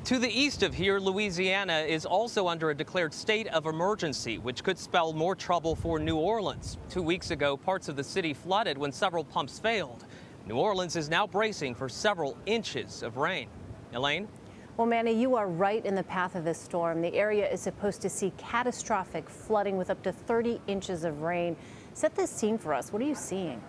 To the east of here, Louisiana is also under a declared state of emergency, which could spell more trouble for New Orleans. 2 weeks ago, parts of the city flooded when several pumps failed. New Orleans is now bracing for several inches of rain. Elaine? Well, Manny, you are right in the path of this storm. The area is supposed to see catastrophic flooding with up to 30 inches of rain. Set this scene for us. What are you seeing?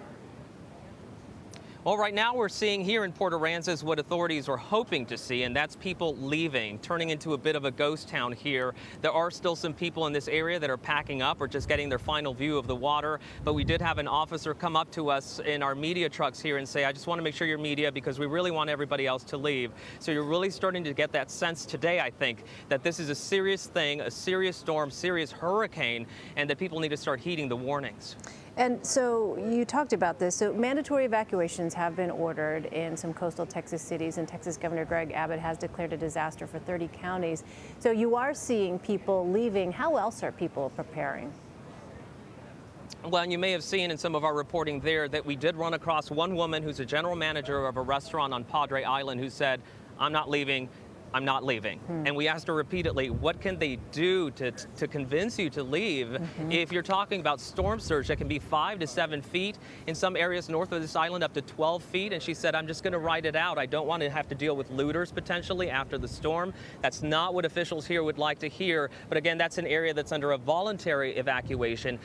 Well, right now we're seeing here in Port Aransas what authorities are hoping to see, and that's people leaving, turning into a bit of a ghost town here. There are still some people in this area that are packing up or just getting their final view of the water, but we did have an officer come up to us in our media trucks here and say, I just want to make sure you're media because we really want everybody else to leave. So you're really starting to get that sense today, I think, that this is a serious thing, a serious storm, serious hurricane, and that people need to start heeding the warnings. And so you talked about this. So mandatory evacuations have been ordered in some coastal Texas cities, and Texas Governor Greg Abbott has declared a disaster for 30 counties. So you are seeing people leaving. How else are people preparing? Well, and you may have seen in some of our reporting there that we did run across one woman who's a general manager of a restaurant on Padre Island who said, I'm not leaving. I'm not leaving. And we asked her repeatedly, what can they do to convince you to leave? If you're talking about storm surge that can be 5 to 7 feet, in some areas north of this island up to 12 feet, and she said, I'm just going to ride it out. I don't want to have to deal with looters potentially after the storm. That's not what officials here would like to hear, but again, that's an area that's under a voluntary evacuation.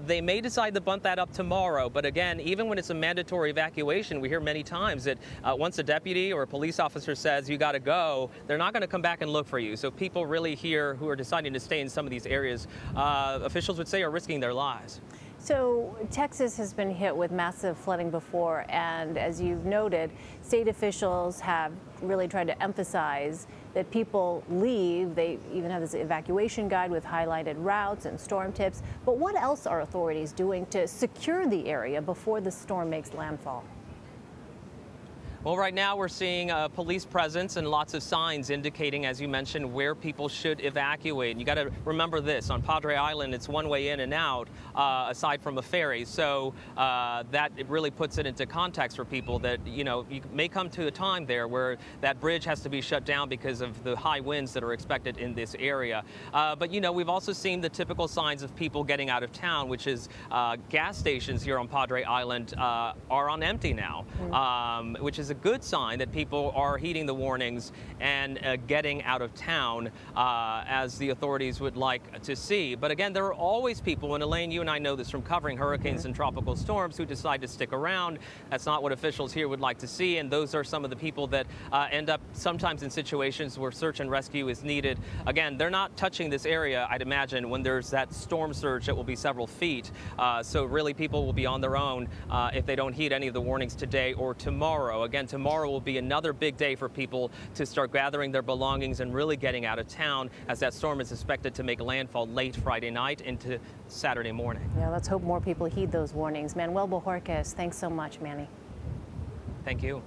They may decide to bump that up tomorrow, but again, even when it's a mandatory evacuation, we hear many times that once a deputy or a police officer says you got to go, they're not going to come back and look for you. So people really here who are deciding to stay in some of these areas, officials would say are risking their lives. So Texas has been hit with massive flooding before, and as you've noted, state officials have really tried to emphasize that people leave. They even have this evacuation guide with highlighted routes and storm tips. But what else are authorities doing to secure the area before the storm makes landfall? Well, right now we're seeing a police presence and lots of signs indicating, as you mentioned, where people should evacuate. And you got to remember this, on Padre Island, it's one way in and out, aside from a ferry. So that it really puts it into context for people that, you know, you may come to a time there where that bridge has to be shut down because of the high winds that are expected in this area. But, you know, we've also seen the typical signs of people getting out of town, which is gas stations here on Padre Island are on empty now, which is a good sign that people are heeding the warnings and getting out of town as the authorities would like to see. But again, there are always people, and Elaine, you and I know this from covering hurricanes and tropical storms, who decide to stick around. That's not what officials here would like to see, and those are some of the people that end up sometimes in situations where search and rescue is needed. Again, they're not touching this area, I'd imagine, when there's that storm surge that will be several feet. So really people will be on their own if they don't heed any of the warnings today or tomorrow. Again, tomorrow will be another big day for people to start gathering their belongings and really getting out of town, as that storm is expected to make landfall late Friday night into Saturday morning. Yeah, let's hope more people heed those warnings. Manuel Bojorquez, thanks so much, Manny. Thank you.